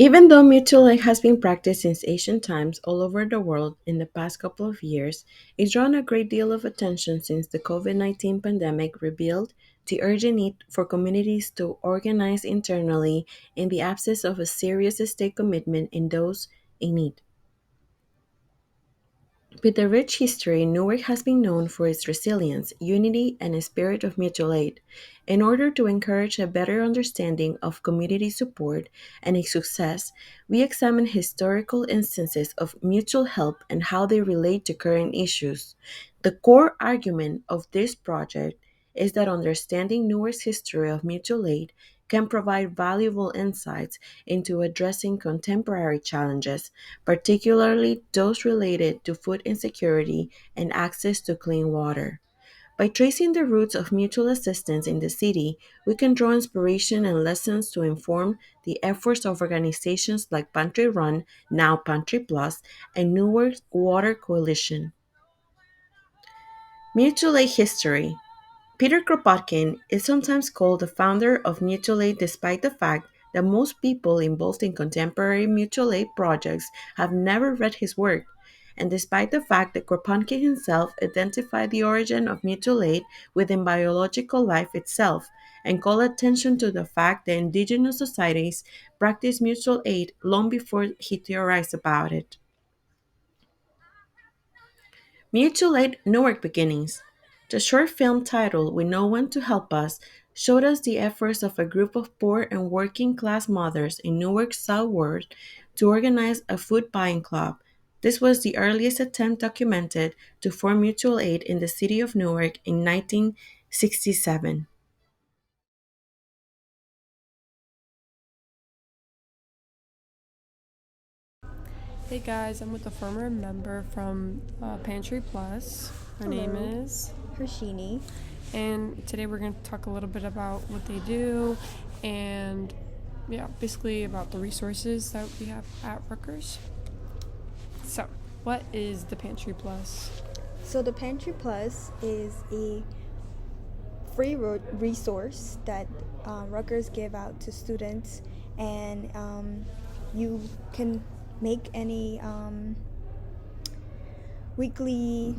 Even though mutual aid has been practiced since ancient times all over the world in the past couple of years, it's drawn a great deal of attention since the COVID-19 pandemic revealed the urgent need for communities to organize internally in the absence of a serious state commitment in those in need. With a rich history, Newark has been known for its resilience, unity, and a spirit of mutual aid. In order to encourage a better understanding of community support and its success, we examine historical instances of mutual help and how they relate to current issues. The core argument of this project is that understanding Newark's history of mutual aid can provide valuable insights into addressing contemporary challenges, particularly those related to food insecurity and access to clean water. By tracing the roots of mutual assistance in the city, we can draw inspiration and lessons to inform the efforts of organizations like Pantry Run, now Pantry Plus, and Newark Water Coalition. Mutual aid history. Peter Kropotkin is sometimes called the founder of mutual aid despite the fact that most people involved in contemporary mutual aid projects have never read his work, and despite the fact that Kropotkin himself identified the origin of mutual aid within biological life itself and called attention to the fact that indigenous societies practiced mutual aid long before he theorized about it. Mutual Aid Newark Beginnings. The short film titled With No One to Help Us showed us the efforts of a group of poor and working class mothers in Newark's South Ward to organize a food buying club. This was the earliest attempt documented to form mutual aid in the city of Newark in 1967. Hey guys, I'm with a former member from Pantry Plus. Her name Hello. is, Hershini. and today we're going to talk a little bit about what they do and, yeah, basically about the resources that we have at Rutgers. So, what is the Pantry Plus? So the Pantry Plus is a free resource that Rutgers give out to students, and you can make any weekly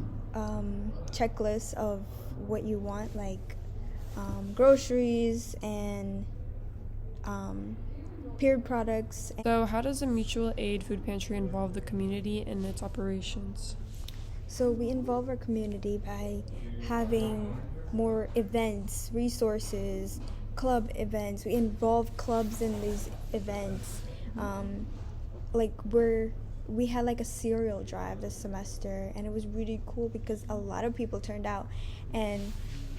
checklist of what you want, like groceries and period products. So, how does a mutual aid food pantry involve the community in its operations? So we involve our community by having more events, resources, club events. We involve clubs in these events. Like we had like a cereal drive this semester, and it was really cool because a lot of people turned out, and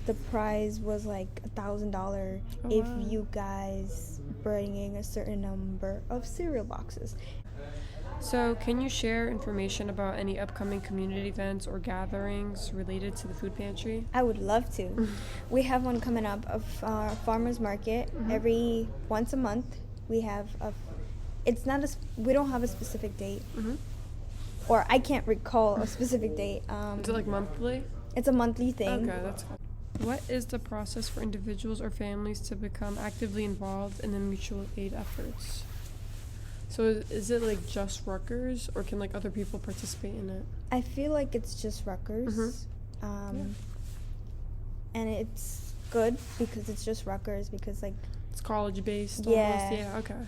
the prize was like $1,000 if wow. you guys bringing a certain number of cereal boxes. So, can you share information about any upcoming community events or gatherings related to the food pantry? I would love to. We have one coming up of our farmers market every once a month. We have a. It's not a. We don't have a specific date, or I can't recall a specific date. Is it like monthly? It's a monthly thing. Okay, that's fine. What is the process for individuals or families to become actively involved in the mutual aid efforts? So is it like just Rutgers, or can like other people participate in it? I feel like it's just Rutgers, and it's good because it's just Rutgers because like It's college based Yeah. almost? Yeah, okay.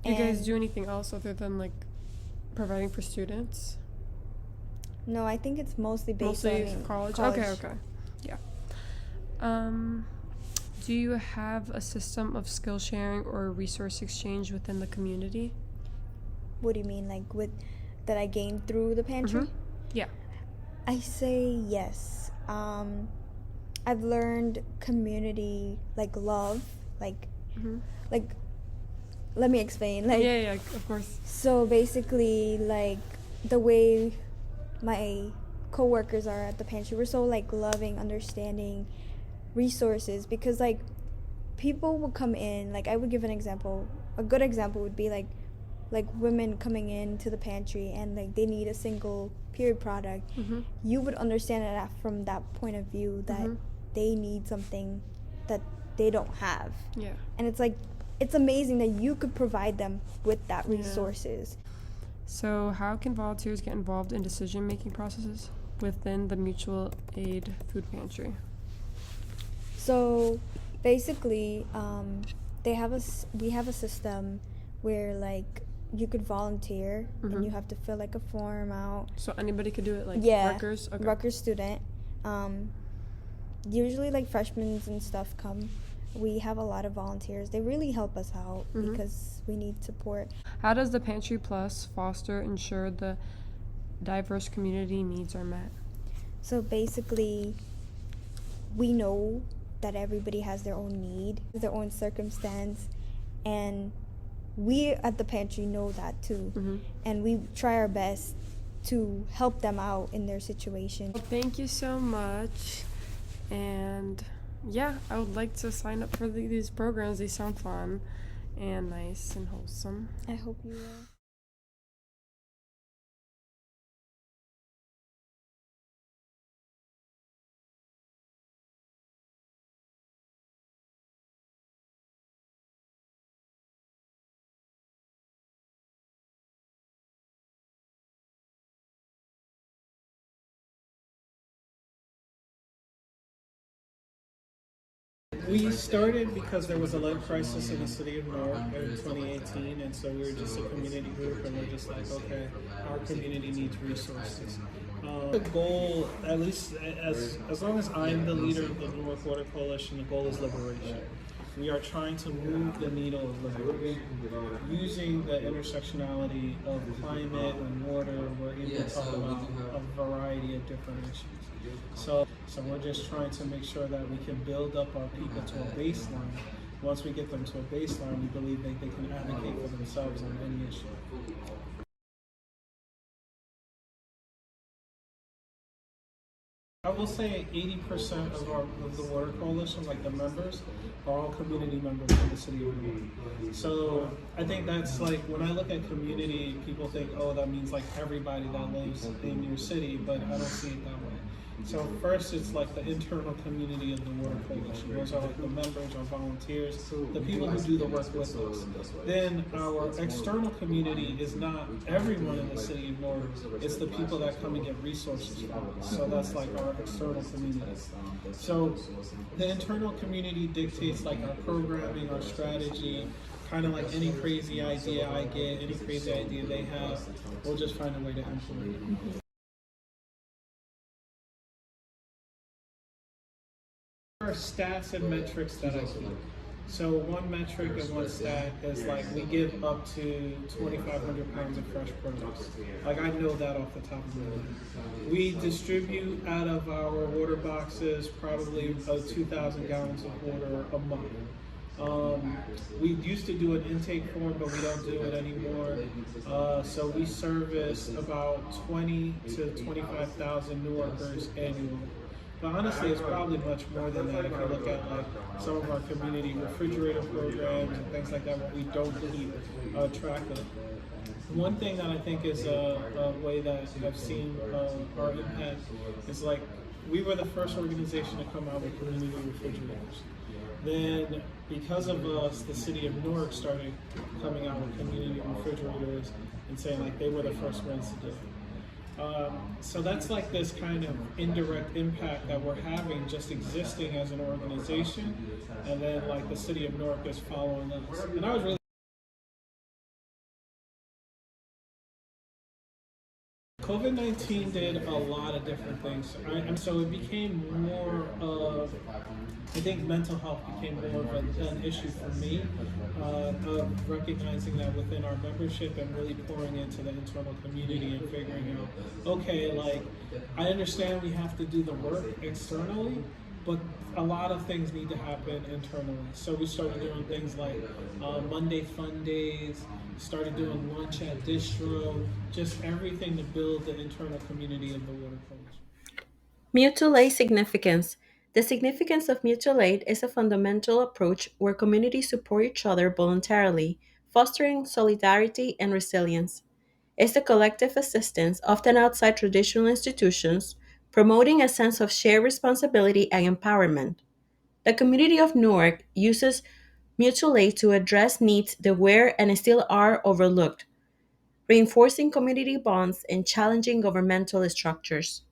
Do you guys And- do anything else other than like providing for students? no, I think it's mostly based Mostly on college? Okay, okay. Yeah. Do you have a system of skill sharing or resource exchange within the community? What do you mean, like with that I gained through the pantry? Yeah. I say yes. I've learned community, like love, like let me explain. Like Yeah, of course. so basically, like the way my coworkers are at the pantry, we're so like loving, understanding, resources, because like people will come in. Like I would give an example. A good example would be like women coming into the pantry and like they need a single period product. You would understand it from that point of view that they need something that they don't have. Yeah. And it's like it's amazing that you could provide them with that Yeah. resources. So, how can volunteers get involved in decision-making processes within the mutual aid food pantry? So basically, we have a system where like you could volunteer and you have to fill like a form out. So anybody could do it, like Yeah, Rutgers? Okay. Rutgers student. Usually like freshmen and stuff come. We have a lot of volunteers. They really help us out because we need support. How does the Pantry Plus foster ensure the diverse community needs are met? So basically, we know that everybody has their own need, their own circumstance, and we at the pantry know that too. And we try our best to help them out in their situation. Well, thank you so much. And yeah, I would like to sign up for these programs. They sound fun and nice and wholesome. I hope you will. We started because there was a lead crisis in the city of Newark in 2018, and so we were just a community group, and we're just like, okay, our community needs resources. The goal, at least as long as I'm the leader of the Newark Water Coalition, the goal is liberation. We are trying to move the needle of liberation. Using the intersectionality of climate and water, we're able to talk about a variety of different issues. So we're just trying to make sure that we can build up our people to a baseline. Once we get them to a baseline, we believe that they can advocate for themselves on any issue. I will say 80% of the Water Coalition, like the members, are all community members in the city of Newark. So I think that's like, when I look at community, people think, oh, that means like everybody that lives in your city, but I don't see it that way. So first, it's like the internal community of the Water Coalition. Those are like the members, our volunteers, the people who do the work with us. Then our external community is not everyone in the city of Newark. It's the people that come and get resources from us. So that's like our external community. So the internal community dictates like our programming, our strategy, kind of like any crazy idea I get, any crazy idea they have, we'll just find a way to implement it. There are stats and metrics that I keep. So one metric and one stat is like we give up to 2,500 pounds of fresh produce. Like I know that off the top of my head. We distribute out of our water boxes probably 2,000 gallons of water a month. We used to do an intake form, but we don't do it anymore. So we service about 20 to 25,000 Newarkers annually. But honestly, it's probably much more than that if you look at like some of our community refrigerator programs and things like that, where we don't keep track of. One thing that I think is a way that I've seen our impact is like we were the first organization to come out with community refrigerators. Then, because of us, the city of Newark started coming out with community refrigerators and saying like they were the first ones to do it. So that's like this kind of indirect impact that we're having just existing as an organization, and then like the city of Newark is following us. And I was really COVID-19 did a lot of different things, right? And so it became more of, I think mental health became more of an issue for me, of recognizing that within our membership and really pouring into the internal community and figuring out, okay, like, I understand we have to do the work externally, but a lot of things need to happen internally. So we started doing things like Monday Fun Days, started doing lunch at Distro, just everything to build the internal community of the Water Coalition. Mutual aid significance. The significance of mutual aid is a fundamental approach where communities support each other voluntarily, fostering solidarity and resilience. It's the collective assistance, often outside traditional institutions, promoting a sense of shared responsibility and empowerment. The community of Newark uses mutual aid to address needs that were and still are overlooked, reinforcing community bonds and challenging governmental structures.